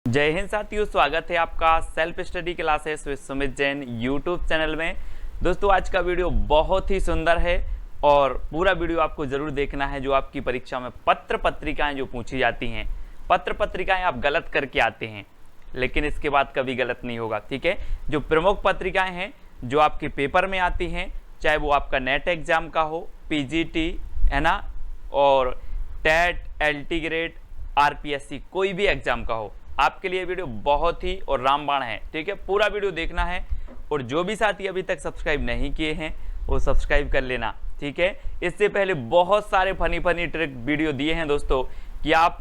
जय हिंद साथियों, स्वागत है आपका self study classes with Sumit Jain YouTube channel में। दोस्तों आज का वीडियो बहुत ही सुंदर है और पूरा वीडियो आपको जरूर देखना है। जो आपकी परीक्षा में पत्र पत्रिकाएं जो पूछी जाती हैं, पत्र पत्रिकाएं आप गलत करके आते हैं लेकिन इसके बाद कभी गलत नहीं होगा, ठीक है। जो प्रमुख पत्रिकाएं हैं जो आपके पेपर में आती हैं, चाहे वो आपका नेट एग्जाम का हो, पीजीटी है ना, और टेट, एलटी ग्रेड, आरपीएससी, कोई भी एग्जाम का हो, आपके लिए वीडियो बहुत ही और रामबाण है, ठीक है। पूरा वीडियो देखना है और जो भी साथी अभी तक सब्सक्राइब नहीं किए हैं वो सब्सक्राइब कर लेना, ठीक है। इससे पहले बहुत सारे फनी ट्रिक वीडियो दिए हैं दोस्तों कि आप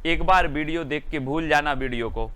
एक बार वीडियो देख के भूल जाना वीडियो को।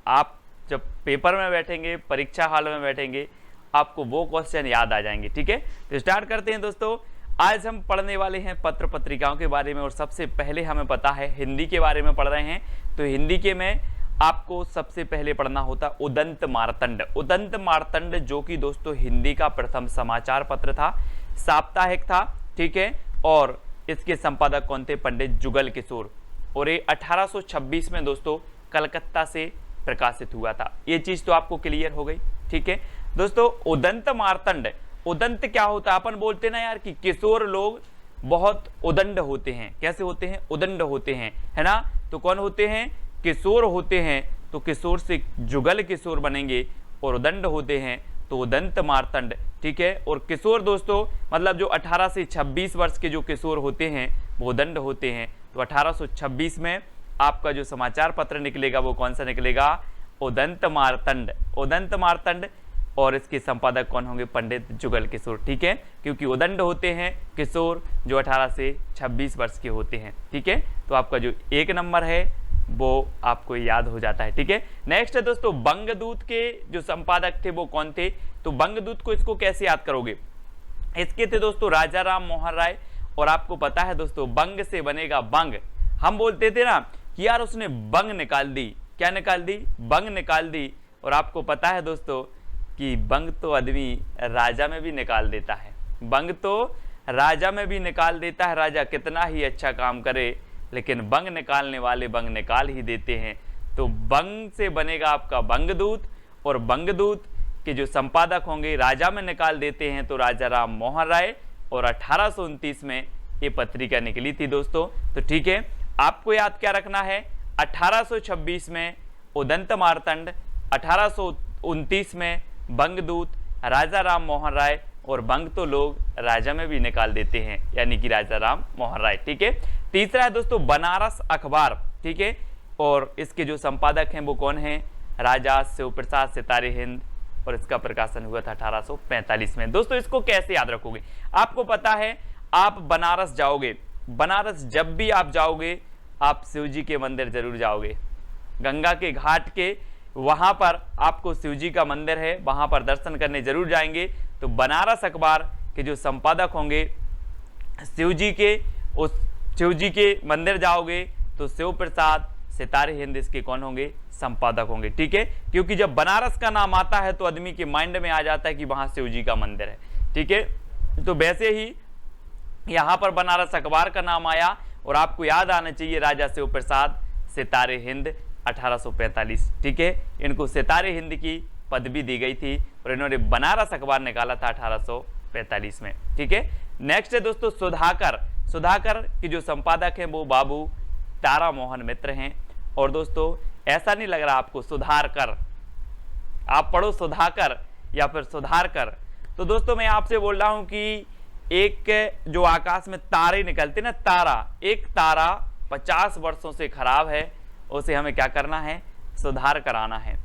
आप जब पेपर में बैठेंगे, परीक्षा हॉल में बैठेंगे, आपको वो क्वेश्चन याद आ जाएंगे, ठीक है। तो स्टार्ट करते हैं दोस्तों। आज हम पढ़ने वाले हैं पत्र पत्रिकाओं के बारे में और सबसे पहले हमें पता है हिंदी के बारे में पढ़ रहे हैं। तो हिंदी के में आपको सबसे पहले पढ़ना होता उदंत मार्तंड। उदंत मार्तंड जो कि दोस्तों हिंदी का प्रथम समाचार पत्र था, साप्ताहिक था, ठीक है। और इसके संपादक कौन थे? पंडित जुगल किशोर। और ये 1826 में दोस्तों कलकत्ता से प्रकाशित हुआ था। ये चीज तो आपको क्लियर हो गई, ठीक है दोस्तों। उदंत मार्तंड, उदंत क्या होता है? अपन बोलते ना यार कि किशोर लोग बहुत उदंड होते हैं। कैसे होते हैं? उदंड होते हैं, है ना। तो कौन होते हैं? किशोर होते हैं। तो किशोर से जुगल किशोर बनेंगे और उदंड होते हैं तो उदंत मार्तंड, ठीक है। और किशोर दोस्तों मतलब जो 18 से 26 वर्ष के जो किशोर होते हैं वो उदंड होते हैं। तो 1826 में आपका जो समाचार पत्र निकलेगा वो कौन सा निकलेगा? उदंत मार्तंड। उदंत मार्तंड। और इसके संपादक कौन होंगे? पंडित जुगल किशोर, ठीक है। क्योंकि उदंड होते हैं किशोर जो 18 से 26 वर्ष के होते हैं, ठीक है। तो आपका जो एक नंबर है वो आपको याद हो जाता है, ठीक है। नेक्स्ट है दोस्तों बंगदूत के जो संपादक थे वो कौन थे? तो बंगदूत को इसको कैसे याद करोगे? इसके थे दोस्तों राजा राम मोहन राय। और आपको पता है दोस्तों बंग से बनेगा बंग। हम बोलते थे ना कि यार उसने बंग निकाल दी। क्या निकाल दी? बंग निकाल दी। और आपको पता है दोस्तों कि बंग तो आदमी राजा में भी निकाल देता है। बंग तो राजा में भी निकाल देता है। राजा कितना ही अच्छा काम करे लेकिन बंग निकालने वाले बंग निकाल ही देते हैं। तो बंग से बनेगा आपका बंगदूत। और बंगदूत के जो संपादक होंगे राजा में निकाल देते हैं तो राजा राम मोहन राय। और 1829 में ये पत्रिका निकली थी दोस्तों। तो ठीक है, आपको याद क्या रखना है? 1826 में उदंत मार्तंड, 1829 में बंगदूत, राजा राम मोहन राय। और बंग तो लोग राजा में भी निकाल देते हैं, यानी कि राजा राम मोहन राय, ठीक है। तीसरा है दोस्तों बनारस अखबार, ठीक है। और इसके जो संपादक हैं वो कौन हैं? राजा शिव प्रसाद सितारे हिंद। और इसका प्रकाशन हुआ था 1845 में। दोस्तों इसको कैसे याद रखोगे? आपको पता है आप बनारस जाओगे, बनारस जब भी आप जाओगे आप शिव जी के मंदिर जरूर जाओगे। गंगा के घाट के वहां पर आपको शिव जी का मंदिर है, वहां पर दर्शन करने जरूर जाएंगे। तो बनारस अखबार के जो संपादक होंगे शिव जी के, उस शिव जी के मंदिर जाओगे तो शिव प्रसाद सितारे हिंद इसके कौन होंगे? संपादक होंगे, ठीक है। क्योंकि जब बनारस का नाम आता है तो आदमी के माइंड में आ जाता है कि वहां शिव जी का मंदिर है, ठीक है। तो वैसे ही यहां पर बनारस अखबार का नाम आया। और आपको याद आना चाहिए राजा शिव प्रसाद सितारे हिंद 1845, ठीक है। इनको सितारे हिंद की पदवी दी गई थी और इन्होंने बनारस अखबार निकाला था 1845 में, ठीक है। नेक्स्ट है दोस्तों सुधाकर। सुधाकर के जो संपादक हैं वो बाबू तारा मोहन मित्र हैं। और दोस्तों ऐसा नहीं लग रहा आपको सुधारकर, आप पढ़ो सुधाकर या फिर सुधारकर। तो दोस्तों मैं आपसे बोल रहा हूं कि एक जो आकाश में तारे निकलते ना, तारा, एक तारा 50 वर्षों से खराब है, उसे हमें क्या करना है? सुधार कराना है।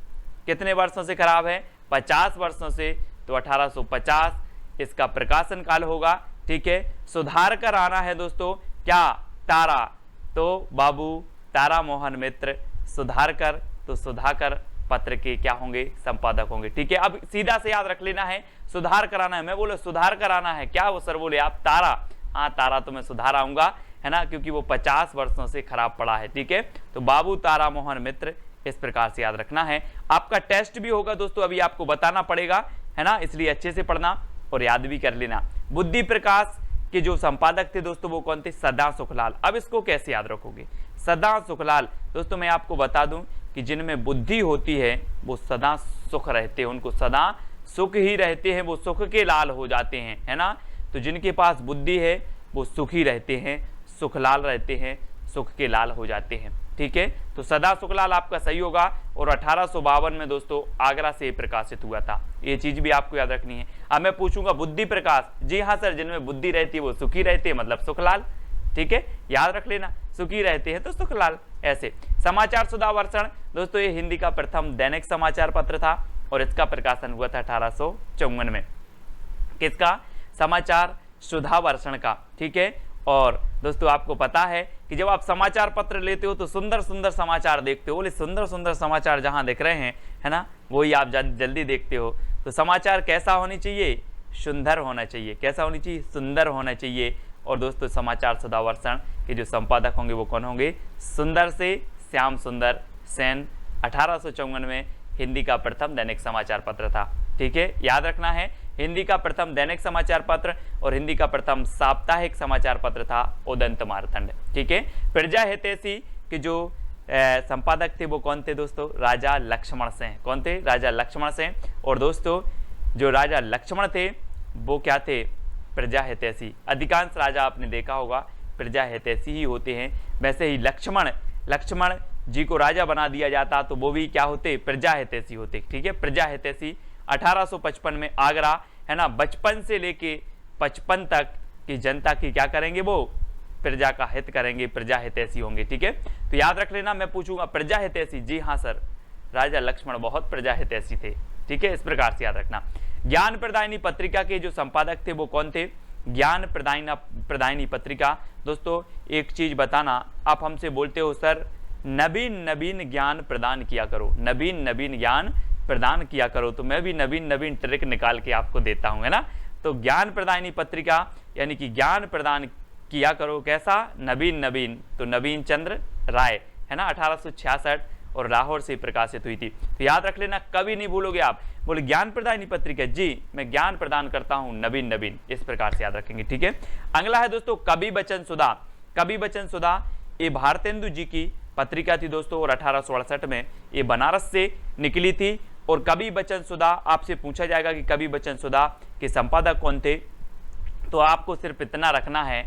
कितने वर्षों से खराब है? 50 वर्षों से। तो 1850 इसका प्रकाशन काल होगा, ठीक है। सुधार कराना है दोस्तों क्या? तारा। तो बाबू तारा मोहन मित्र सुधारकर। तो सुधाकर पत्र के क्या होंगे? संपादक होंगे, ठीक है। अब सीधा से याद रख लेना है, सुधार कराना है। मैं बोले सुधार कराना है क्या? वो सर बोले आप तारा। हाँ तारा तो मैं सुधार आऊंगा, है ना, क्योंकि वो 50 वर्षों से खराब पड़ा है, ठीक है। तो बाबू तारा मोहन मित्र इस प्रकार से याद रखना है। आपका टेस्ट भी होगा दोस्तों, अभी आपको बताना पड़ेगा, है ना, इसलिए अच्छे से पढ़ना और याद भी कर लेना। बुद्धि प्रकाश के जो संपादक थे दोस्तों वो कौन थे? सदा सुखलाल। अब इसको कैसे याद रखोगे? सदा सुखलाल। दोस्तों मैं आपको बता दूं कि जिनमें बुद्धि होती है वो सदा सुख रहते हैं, उनको सदा सुख ही रहते हैं, वो सुख के लाल हो जाते हैं, है ना। तो जिनके पास बुद्धि है वो सुखी रहते हैं, सुख लाल रहते हैं, सुख के लाल हो जाते हैं। ठीक है, तो सदा सुखलाल आपका सही होगा। और 1852 में दोस्तों आगरा से प्रकाशित हुआ था, ये चीज भी आपको याद रखनी है। अब मैं पूछूंगा बुद्धि प्रकाश, जी हाँ सर, जिनमें बुद्धि रहती है वो सुखी रहते हैं, मतलब सुखलाल। ठीक है, याद रख लेना, सुखी रहते हैं तो सुखलाल। ऐसे समाचार सुधा वर्षण दोस्तों, ये हिंदी का प्रथम दैनिक समाचार पत्र था और इसका प्रकाशन हुआ था 1854 में। किसका? समाचार सुधा वर्षण का। ठीक है, और दोस्तों आपको पता है कि जब आप समाचार पत्र लेते हो तो सुंदर सुंदर समाचार देखते हो, बोले सुंदर सुंदर समाचार जहां देख रहे हैं, है ना, वही आप जल्दी देखते हो। तो समाचार कैसा होनी चाहिए? सुंदर होना चाहिए। कैसा होनी चाहिए? सुंदर होना चाहिए। और दोस्तों समाचार सुधा वर्षण के जो संपादक होंगे वो कौन होंगे? सुंदर से श्याम सुंदर सेन। 1854 में हिंदी का प्रथम दैनिक समाचार पत्र था। ठीक है, याद रखना है, हिंदी का प्रथम दैनिक समाचार पत्र और हिंदी का प्रथम साप्ताहिक समाचार पत्र था उदंत मार्तंड। ठीक है, प्रजा हितैषी के जो संपादक थे वो कौन थे दोस्तों? राजा लक्ष्मण सिंह। कौन थे? राजा लक्ष्मण सिंह। और दोस्तों जो राजा लक्ष्मण थे वो क्या थे? प्रजा हितैषी। अधिकांश राजा आपने देखा होगा प्रजा हितैषी ही होते हैं। वैसे ही लक्ष्मण जी को राजा बना दिया जाता तो वो भी क्या होते? प्रजा हितैषी होते। ठीक है, प्रजा हितैषी। 1855 में आगरा, है ना, बचपन से लेके 55 तक की जनता की क्या करेंगे? वो प्रजा का हित करेंगे, प्रजा हितैषी होंगे। ठीक है, तो याद रख लेना, मैं पूछूंगा प्रजा हितैषी, जी हाँ सर, राजा लक्ष्मण बहुत प्रजा हितैषी थे। ठीक है, इस प्रकार से याद रखना। ज्ञान प्रदायिनी पत्रिका के जो संपादक थे वो कौन थे? ज्ञान प्रदायिनी पत्रिका। दोस्तों एक चीज बताना, आप हमसे बोलते हो सर नवीन नवीन ज्ञान प्रदान किया करो, नवीन नवीन ज्ञान प्रदान किया करो, तो मैं भी नवीन नवीन ट्रिक निकाल के आपको देता हूं, है ना। तो ज्ञान प्रदायिनी पत्रिका यानी कि ज्ञान प्रदान किया करो, कैसा? नवीन नवीन, तो नवीन चंद्र राय, है ना, 1866 और लाहौर से प्रकाशित हुई थी। तो याद रख लेना, कभी नहीं भूलोगे आप। बोले ज्ञान प्रदायिनी पत्रिका, जी मैं ज्ञान प्रदान करता हूं नवीन नवीन, इस प्रकार से याद रखेंगे। ठीक है, अगला है दोस्तों कवि बचन सुधा। कवि बचन सुधा ये भारतेंदु जी की पत्रिका थी दोस्तों, और 1868 में ये बनारस से निकली थी। और कवि बचन सुधा, आपसे पूछा जाएगा कि कवि बचन सुधा के संपादक कौन थे, तो आपको सिर्फ इतना रखना है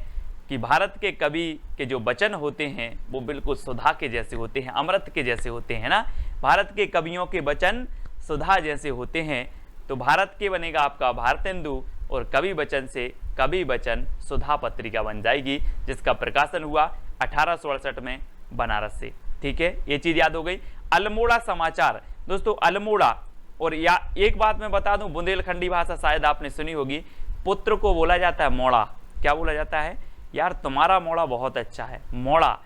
कि भारत के कवि के जो वचन होते हैं वो बिल्कुल सुधा के जैसे होते हैं, अमृत के जैसे होते हैं ना। भारत के कवियों के वचन सुधा जैसे होते हैं, तो भारत के बनेगा आपका भारतेंदु और कवि बचन से कवि बचन सुधा पत्रिका बन जाएगी, जिसका प्रकाशन हुआ 1868 में बनारस से। ठीक है, ये चीज याद हो गई। अल्मोड़ा समाचार दोस्तों, अल्मोड़ा, और या एक बात मैं बता दूं, बुंदेलखंडी भाषा शायद आपने सुनी होगी, पुत्र को बोला जाता है मोड़ा। क्या बोला जाता है? यार तुम्हारा मोड़ा बहुत अच्छा है, मोड़ा।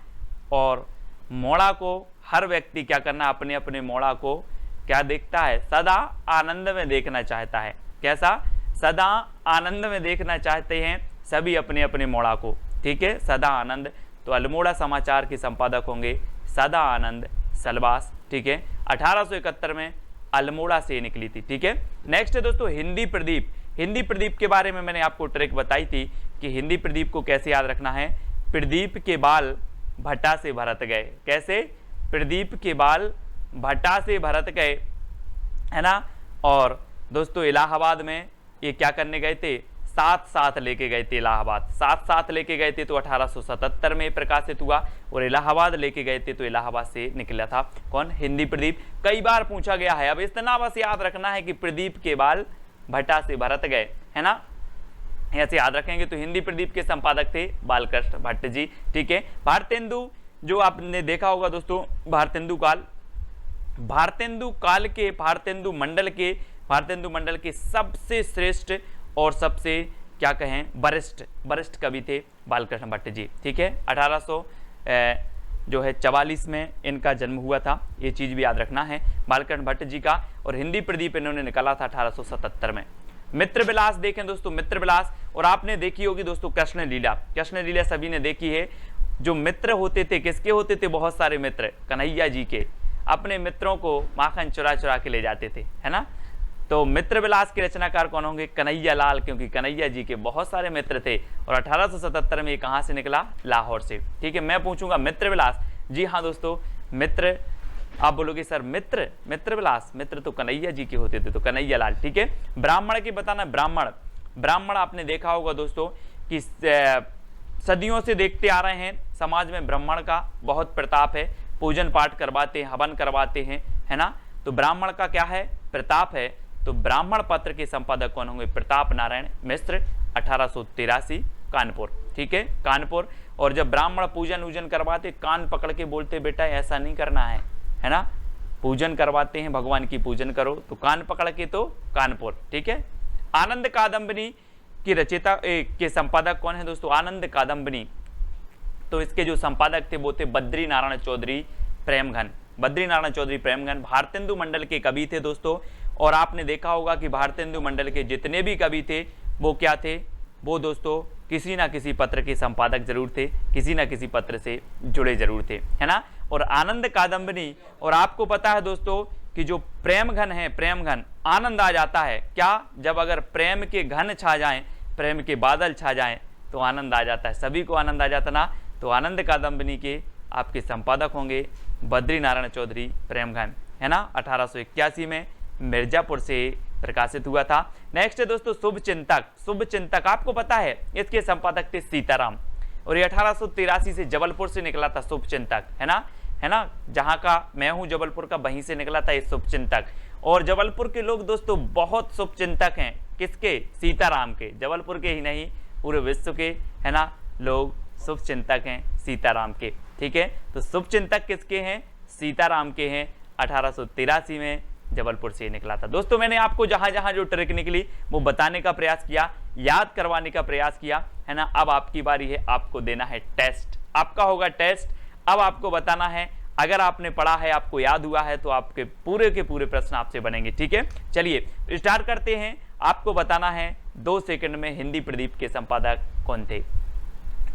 और मोड़ा को हर व्यक्ति क्या करना, अपने अपने मोड़ा को क्या देखता है? सदा आनंद में देखना चाहता है। कैसा? सदा आनंद में देखना चाहते हैं सभी अपने अपने मोड़ा को। ठीक है, सदा आनंद। तो अल्मोड़ा समाचार के संपादक होंगे सदा आनंद सलवास। ठीक है, 1871 में अल्मोड़ा से निकली थी। ठीक है, नेक्स्ट है दोस्तों हिंदी प्रदीप। हिंदी प्रदीप के बारे में मैंने आपको ट्रिक बताई थी कि हिंदी प्रदीप को कैसे याद रखना है। प्रदीप के बाल भट्टा से भरत गए। कैसे? प्रदीप के बाल भट्टा से भरत गए, है ना। और दोस्तों इलाहाबाद में ये क्या करने गए थे? साथ लेके गए थे इलाहाबाद, साथ लेके गए थे, तो 1877 में प्रकाशित हुआ। और इलाहाबाद लेके गए थे तो इलाहाबाद से निकला था कौन? हिंदी प्रदीप। कई बार पूछा गया है, अब इतना बस याद रखना है कि प्रदीप के बाल भट्टा से भरत गए, है ना, ऐसे याद रखेंगे। तो हिंदी प्रदीप के संपादक थे बालकृष्ण भट्ट जी। ठीक है, भारतेंदु जो आपने देखा होगा दोस्तों, भारतेंदु काल के भारतेंदु मंडल के सबसे श्रेष्ठ और सबसे क्या कहें वरिष्ठ कवि थे बालकृष्ण भट्ट जी। ठीक है, 1844 में इनका जन्म हुआ था, ये चीज भी याद रखना है बालकृष्ण भट्ट जी का। और हिंदी प्रदीप इन्होंने निकाला था 1877 में। मित्र विलास देखें दोस्तों, मित्र विलास, और आपने देखी होगी दोस्तों कृष्ण लीला सभी ने देखी है। जो मित्र होते थे, किसके होते थे? बहुत सारे मित्र, कन्हैया जी के। अपने मित्रों को माखन चुरा के ले जाते थे, है ना। तो मित्र विलास के रचनाकार कौन होंगे? कन्हैया लाल, क्योंकि कन्हैया जी के बहुत सारे मित्र थे। और 1877 में ये कहां से निकला? लाहौर से। ठीक है, मैं पूछूंगा मित्र विलास, जी हाँ दोस्तों, मित्र आप बोलोगे सर मित्र, मित्र विलास, मित्र तो कन्हैया जी के होते थे, तो कन्हैया लाल, ठीक है। ब्राह्मण की बताना, ब्राह्मण, ब्राह्मण आपने देखा होगा दोस्तों कि सदियों से देखते आ रहे हैं, समाज में ब्राह्मण का बहुत प्रताप है, पूजन पाठ करवाते हैं, हवन करवाते हैं, है ना। तो ब्राह्मण का क्या है, प्रताप है। तो ब्राह्मण पत्र के संपादक कौन होंगे, प्रताप नारायण मिश्र, 1883 कानपुर, ठीक है, कानपुर। और जब ब्राह्मण पूजन वूजन करवाते, कान पकड़ के बोलते बेटा ऐसा नहीं करना है ना, पूजन करवाते हैं, भगवान की पूजन करो, तो कान पकड़ के तो कानपुर, ठीक है। आनंद कादंबनी की रचयिता के संपादक कौन है दोस्तों, आनंद कादंबनी, तो इसके जो संपादक थे वो थे बद्री नारायण चौधरी प्रेमघन, बद्री नारायण चौधरी प्रेमघन, भारतेंदु मंडल के कवि थे दोस्तों। और आपने देखा होगा कि भारतेंदु मंडल के जितने भी कवि थे वो क्या थे, वो दोस्तों किसी ना किसी पत्र के संपादक जरूर थे, किसी ना किसी पत्र से जुड़े जरूर थे, है ना। और आनंद कादंबनी, और आपको पता है दोस्तों कि जो प्रेमघन है, प्रेमघन, आनंद आ जाता है क्या, जब अगर प्रेम के घन छा जाएं, प्रेम के बादल छा जाएं तो आनंद आ जाता है, सभी को आनंद आ जाता ना। तो आनंद कादंबनी के आपके संपादक होंगे बद्री नारायण चौधरी प्रेमघन, है ना। 1881 में मिर्जापुर से प्रकाशित हुआ था। नेक्स्ट है दोस्तों शुभ चिंतक, शुभ चिंतक आपको पता है इसके संपादक थे सीताराम, और ये 1883 से जबलपुर से निकला था शुभ चिंतक, है ना, जहां का मैं हूं जबलपुर का, वहीं से निकला था ये शुभ चिंतक। और जबलपुर के लोग दोस्तों बहुत शुभ चिंतक हैं, किसके, सीताराम के, जबलपुर के ही नहीं पूरे विश्व के, है ना, लोग शुभ चिंतक हैं सीताराम के, ठीक है। तो शुभ चिंतक किसके हैं, सीताराम के हैं, 1883 में जबलपुर से निकला था। दोस्तों मैंने आपको जहां जहां जो ट्रिक निकली वो बताने का प्रयास किया, याद करवाने का प्रयास किया, है ना। अब आपकी बारी है, आपको देना है टेस्ट, आपका होगा टेस्ट। अब आपको बताना है, अगर आपने पढ़ा है, आपको याद हुआ है, तो आपके पूरे के पूरे प्रश्न आपसे बनेंगे, ठीक है। चलिए स्टार्ट करते हैं। आपको बताना है 2 सेकंड में हिंदी प्रदीप के संपादक कौन थे।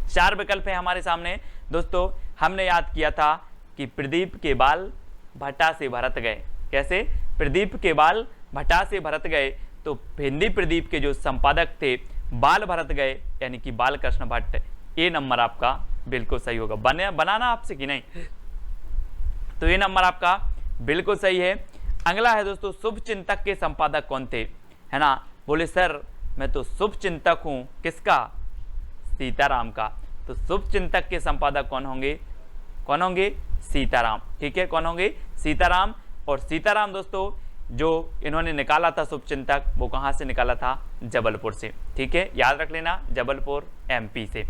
4 विकल्प है हमारे सामने दोस्तों। हमने याद किया था कि प्रदीप के बाल भट्टा से भरत गए, कैसे, प्रदीप के बाल भट्टा से भरत गए, तो हिंदी प्रदीप के जो संपादक थे बाल भरत गए, यानी कि बाल कृष्ण भट्ट। ये नंबर आपका बिल्कुल सही होगा, बनाना आपसे कि नहीं, तो ये नंबर आपका बिल्कुल सही है। अगला है दोस्तों शुभ चिंतक के संपादक कौन थे, है ना। बोले सर मैं तो शुभ चिंतक हूं, किसका, सीताराम का। तो शुभ चिंतक के संपादक कौन होंगे, कौन होंगे, सीताराम, ठीक है, कौन होंगे, सीताराम। और सीताराम दोस्तों जो इन्होंने निकाला था शुभ चिंतक, वो कहां से निकाला था, जबलपुर से, ठीक है, याद रख लेना, जबलपुर MP से।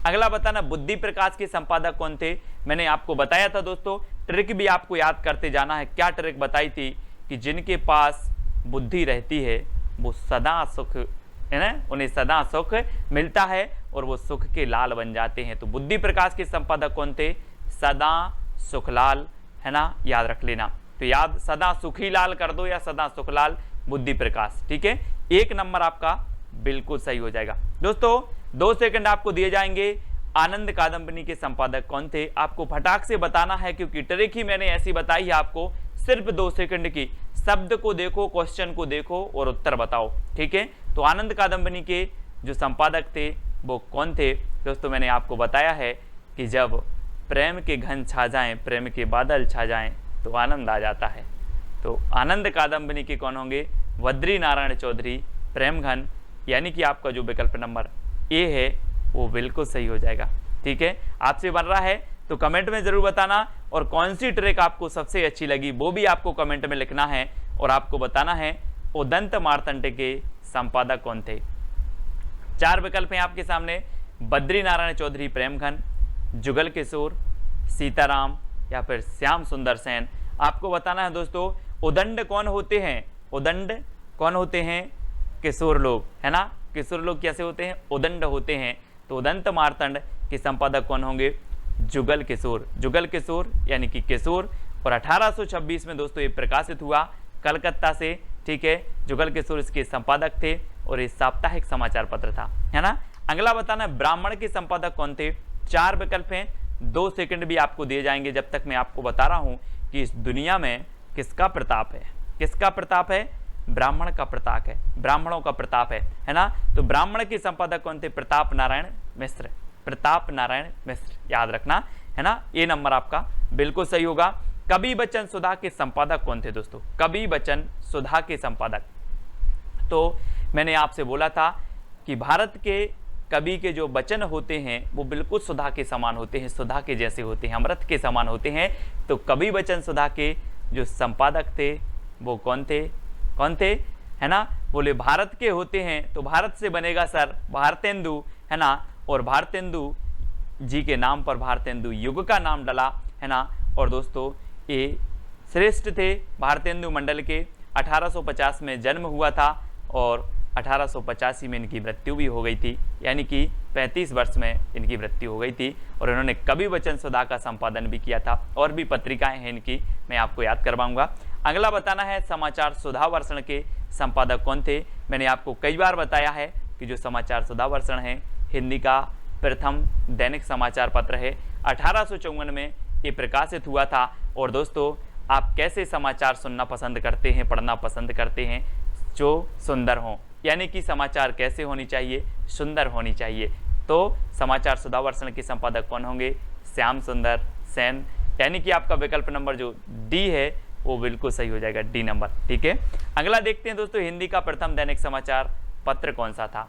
अगला बताना बुद्धि प्रकाश के संपादक कौन थे। मैंने आपको बताया था दोस्तों, ट्रिक भी आपको याद करते जाना है। क्या ट्रिक बताई थी कि जिनके पास बुद्धि रहती है वो सदा सुख, है ना, उन्हें सदा सुख मिलता है और वो सुख के लाल बन जाते हैं। तो बुद्धि प्रकाश के संपादक कौन थे, सदा सुखलाल, है ना, याद रख लेना। तो याद सदा सुखी लाल कर दो या सदा सुखलाल बुद्धि प्रकाश, ठीक है। 1 नंबर आपका बिल्कुल सही हो जाएगा। दोस्तों 2 सेकंड आपको दिए जाएंगे। आनंद कादंबनी के संपादक कौन थे, आपको फटाक से बताना है, क्योंकि ट्रिक ही मैंने ऐसी बताई है आपको, सिर्फ 2 सेकंड की। शब्द को देखो, क्वेश्चन को देखो और उत्तर बताओ, ठीक है। तो आनंद कादंबनी के जो संपादक थे वो कौन थे दोस्तों, मैंने आपको बताया है कि जब प्रेम के घन छा जाएं, प्रेम के बादल छा जाएं तो आनंद आ जाता है। तो आनंद कादंबनी के कौन होंगे, बद्री नारायण चौधरी प्रेमघन, यानी कि आपका जो विकल्प नंबर ए है वो बिल्कुल सही हो जाएगा, ठीक है। आपसे बन रहा है तो कमेंट में जरूर बताना, और कौन सी ट्रिक आपको सबसे अच्छी लगी वो भी आपको कमेंट में लिखना है, और आपको बताना है उदंत मार्तंड के संपादक कौन थे। 4 विकल्प हैं आपके सामने, बद्री नारायण चौधरी प्रेमघन, जुगल किशोर, सीताराम या फिर श्याम सुंदर सेन। आपको बताना है दोस्तों उदंड कौन होते हैं, उदंड कौन होते हैं, किशोर लोग, है ना। किशोर लोग कैसे होते हैं, उदंड होते हैं। तो उदंत मार्तंड के संपादक कौन होंगे, जुगल किशोर, जुगल किशोर यानी कि किशोर। और 1826 में दोस्तों ये प्रकाशित हुआ कलकत्ता से, ठीक है। जुगल किशोर इसके संपादक थे और ये साप्ताहिक समाचार पत्र था, है ना। अगला बताना है ब्राह्मण के संपादक कौन थे। 4 विकल्प हैं, 2 सेकंड भी आपको दिए जाएंगे जब तक मैं आपको बता रहा हूं कि इस दुनिया में किसका प्रताप है, किसका प्रताप है, ब्राह्मण का प्रताप है, ब्राह्मणों का प्रताप है ना। तो ब्राह्मण के संपादक कौन थे, प्रताप नारायण मिश्र, प्रताप नारायण मिश्र, याद रखना, है ना। ये नंबर आपका बिल्कुल सही होगा। कवि वचन सुधा के संपादक कौन थे दोस्तों? कवि वचन सुधा के संपादक, तो मैंने आपसे बोला था कि भारत के कवि के जो वचन होते हैं वो बिल्कुल सुधा के समान होते हैं, सुधा के जैसे होते हैं, अमृत के समान होते हैं। तो कवि वचन सुधा के जो संपादक थे वो कौन थे? कौन थे, है ना? बोले भारत के होते हैं, तो भारत से बनेगा सर भारतेंदु, है ना? और भारतेंदु जी के नाम पर भारतेंदु युग का नाम डला, है ना? और दोस्तों ये श्रेष्ठ थे भारतेंदु मंडल के। 1850 में जन्म हुआ था और 1885 में इनकी मृत्यु भी हो गई थी, यानी कि 35 वर्ष में इनकी मृत्यु हो गई थी। और इन्होंने कवि वचन सुधा का संपादन भी किया था, और भी पत्रिकाएं हैं इनकी, मैं आपको याद करवाऊंगा। अगला बताना है समाचार सुधा वर्षण के संपादक कौन थे? मैंने आपको कई बार बताया है कि जो समाचार सुधा वर्षण है हिंदी का प्रथम दैनिक समाचार पत्र है। 1854 में ये प्रकाशित हुआ था। और दोस्तों आप कैसे समाचार सुनना पसंद करते हैं, पढ़ना पसंद करते हैं? जो सुंदर हों, यानी कि समाचार कैसे होनी चाहिए? सुंदर होनी चाहिए। तो समाचार सुधा वर्षण के संपादक कौन होंगे? श्याम सुंदर सेन, यानी कि आपका विकल्प नंबर जो डी है वो बिल्कुल सही हो जाएगा, डी नंबर। ठीक है, अगला देखते हैं दोस्तों, हिंदी का प्रथम दैनिक समाचार पत्र कौन सा था?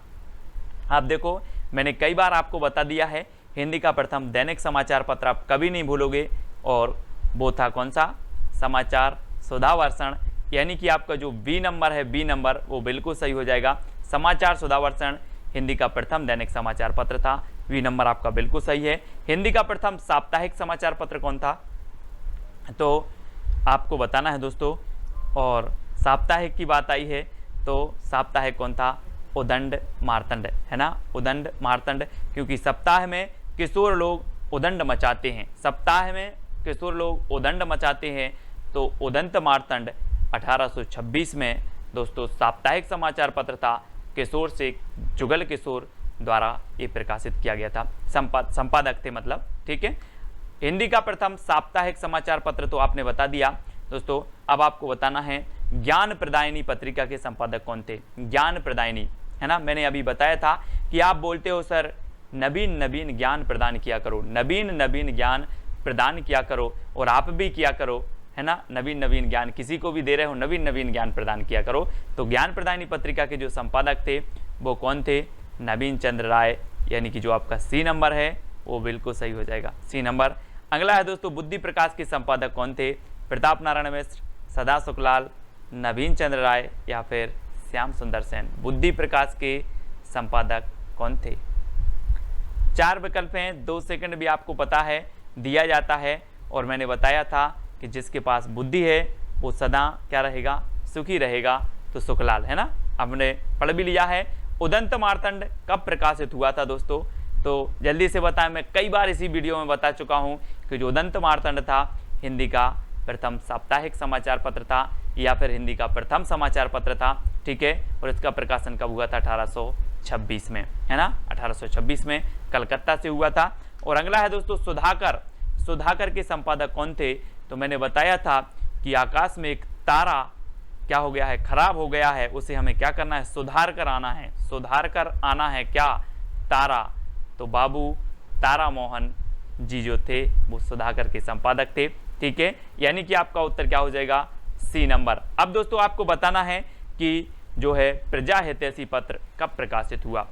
आप देखो मैंने कई बार आपको बता दिया है, हिंदी का प्रथम दैनिक समाचार पत्र आप कभी नहीं भूलोगे, और वो था कौन सा? समाचार सुधा वर्षण, यानी कि आपका जो बी नंबर है, बी नंबर वो बिल्कुल सही हो जाएगा। समाचार सुधा वर्षण हिंदी का प्रथम दैनिक समाचार पत्र था, बी नंबर आपका बिल्कुल सही है। हिंदी का प्रथम साप्ताहिक समाचार पत्र कौन था? तो आपको बताना है दोस्तों, और साप्ताहिक की बात आई है तो साप्ताहिक कौन था? उदंड मार्तंड, है ना? उदंड मार्तंड, क्योंकि सप्ताह में किशोर लोग उदंड मचाते हैं, सप्ताह में किशोर लोग उदंड मचाते हैं। तो उदंत मार्तंड 1826 में दोस्तों साप्ताहिक समाचार पत्र था, किशोर से जुगल किशोर द्वारा ये प्रकाशित किया गया था, संपादक थे मतलब। ठीक है, हिंदी का प्रथम साप्ताहिक समाचार पत्र तो आपने बता दिया दोस्तों। अब आपको बताना है ज्ञान प्रदायिनी पत्रिका के संपादक कौन थे? ज्ञान प्रदायिनी, है ना? मैंने अभी बताया था कि आप बोलते हो सर नवीन नवीन ज्ञान प्रदान किया करो, नवीन नवीन ज्ञान प्रदान किया करो, और आप भी किया करो, है ना? नवीन नवीन ज्ञान किसी को भी दे रहे हो, नवीन नवीन ज्ञान प्रदान किया करो। तो ज्ञान प्रदायिनी पत्रिका के जो संपादक थे वो कौन थे? नवीन चंद्र राय, यानी कि जो आपका सी नंबर है वो बिल्कुल सही हो जाएगा, सी नंबर। अगला है दोस्तों, बुद्धि प्रकाश के संपादक कौन थे? प्रताप नारायण मिश्र, सदा सुखलाल, नवीन चंद्र राय या फिर श्याम सुंदर सेन। बुद्धि प्रकाश के संपादक कौन थे? 4 विकल्प हैं, 2 सेकंड भी आपको पता है दिया जाता है, और मैंने बताया था कि जिसके पास बुद्धि है वो सदा क्या रहेगा? सुखी रहेगा। तो सुखलाल, है ना? हमने पढ़ भी लिया है। उदंत मार्तंड कब प्रकाशित हुआ था दोस्तों? तो जल्दी से बताएं, मैं कई बार इसी वीडियो में बता चुका हूं कि जो उदंत मार्तंड था हिंदी का प्रथम साप्ताहिक समाचार पत्र था, या फिर हिंदी का प्रथम समाचार पत्र था। ठीक है, और इसका प्रकाशन कब हुआ था? 1826 में, है ना? 1826 में कलकत्ता से हुआ था। और अगला है दोस्तों सुधाकर, सुधाकर के संपादक कौन थे? तो मैंने बताया था कि आकाश में एक तारा क्या हो गया है? खराब हो गया है, उसे हमें क्या करना है? सुधार कर आना है, सुधार कर आना है क्या? तारा। तो बाबू तारा मोहन जी जो थे वो सुधाकर के संपादक थे। ठीक है, यानी कि आपका उत्तर क्या हो जाएगा? C number. अब दोस्तों आपको बताना है कि जो है प्रजा हितैषी पत्र कब प्रकाशित हुआ।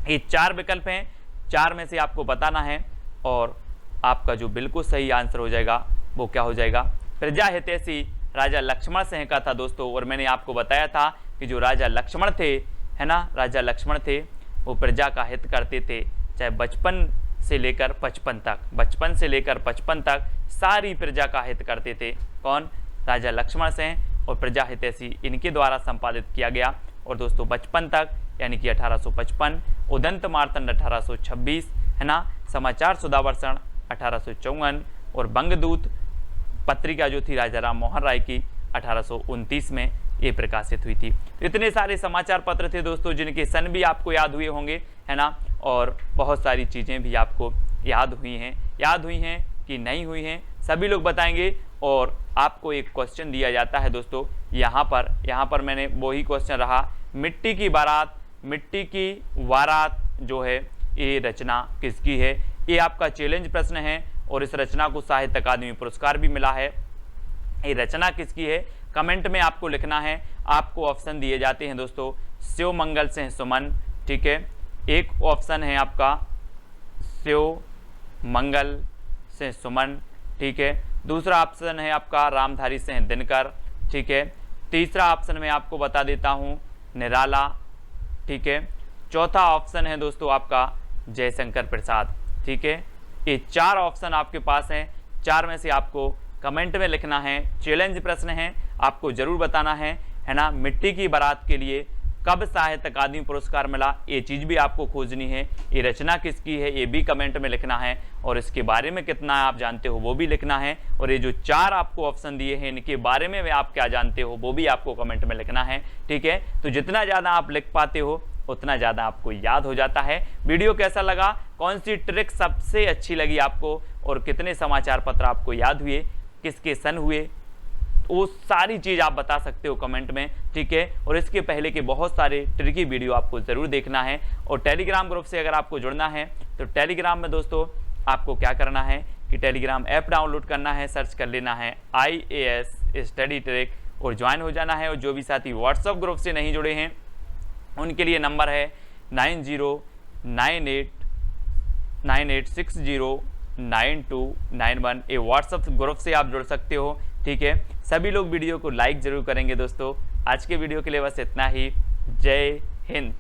ये 4 विकल्प हैं, 4 में से आपको बताना है, और आपका जो बिल्कुल सही आंसर हो जाएगा वो क्या हो जाएगा? प्रजा हितैषी राजा लक्ष्मण सिंह का था दोस्तों। और मैंने आपको बताया था कि जो राजा लक्ष्मण थे, है ना, राजा लक्ष्मण थे वो प्रजा का हित करते थे, चाहे बचपन से लेकर 55 तक, बचपन से लेकर 55 तक सारी प्रजा का हित करते थे। कौन? राजा लक्ष्मण सिंह। और प्रजा हितैषी इनके द्वारा संपादित किया गया। और दोस्तों 55 तक यानी कि 1855, उदंत मार्तंड 1826, है ना? समाचार सुधा वर्षण 1854, और बंगदूत पत्रिका जो थी राजा राम मोहन राय की 1829 में ये प्रकाशित हुई थी। तो इतने सारे समाचार पत्र थे दोस्तों जिनके सन भी आपको याद हुए होंगे, है ना? और बहुत सारी चीज़ें भी आपको याद हुई हैं कि नहीं हुई हैं, सभी लोग बताएंगे। और आपको एक क्वेश्चन दिया जाता है दोस्तों, यहाँ पर मैंने वही क्वेश्चन रहा, मिट्टी की बारात, मिट्टी की वारात जो है ये रचना किसकी है? ये आपका चैलेंज प्रश्न है, और इस रचना को साहित्य अकादमी पुरस्कार भी मिला है। ये रचना किसकी है, कमेंट में आपको लिखना है। आपको ऑप्शन दिए जाते हैं दोस्तों, शिव मंगल सिंह सुमन, ठीक है, एक ऑप्शन है आपका शिव मंगल सिंह सुमन, ठीक है, दूसरा ऑप्शन है आपका रामधारी सिंह दिनकर, ठीक है, तीसरा ऑप्शन मैं आपको बता देता हूँ निराला, ठीक है, चौथा ऑप्शन है दोस्तों आपका जयशंकर प्रसाद, ठीक है। ये 4 ऑप्शन आपके पास हैं, 4 में से आपको कमेंट में लिखना है। चैलेंज प्रश्न है, आपको जरूर बताना है ना। मिट्टी की बारात के लिए कब साहित्य अकादमी पुरस्कार मिला, ये चीज़ भी आपको खोजनी है। ये रचना किसकी है, ये भी कमेंट में लिखना है। और इसके बारे में कितना आप जानते हो वो भी लिखना है। और ये जो 4 आपको ऑप्शन दिए हैं इनके बारे में आप क्या जानते हो वो भी आपको कमेंट में लिखना है, ठीक है। तो जितना ज़्यादा आप लिख पाते हो उतना ज़्यादा आपको याद हो जाता है। वीडियो कैसा लगा, कौन सी ट्रिक सबसे अच्छी लगी आपको, और कितने समाचार पत्र आपको याद हुए, किसके सन हुए, वो सारी चीज़ आप बता सकते हो कमेंट में, ठीक है। और इसके पहले के बहुत सारे ट्रिकी वीडियो आपको ज़रूर देखना है। और टेलीग्राम ग्रुप से अगर आपको जुड़ना है तो टेलीग्राम में दोस्तों आपको क्या करना है कि टेलीग्राम ऐप डाउनलोड करना है, सर्च कर लेना है IAS स्टडी ट्रिक और ज्वाइन हो जाना है। और जो भी साथी व्हाट्सअप ग्रुप से नहीं जुड़े हैं उनके लिए नंबर है 9098609291। ये व्हाट्सअप ग्रुप से आप जुड़ सकते हो, ठीक है। सभी लोग वीडियो को लाइक जरूर करेंगे दोस्तों। आज के वीडियो के लिए बस इतना ही। जय हिंद।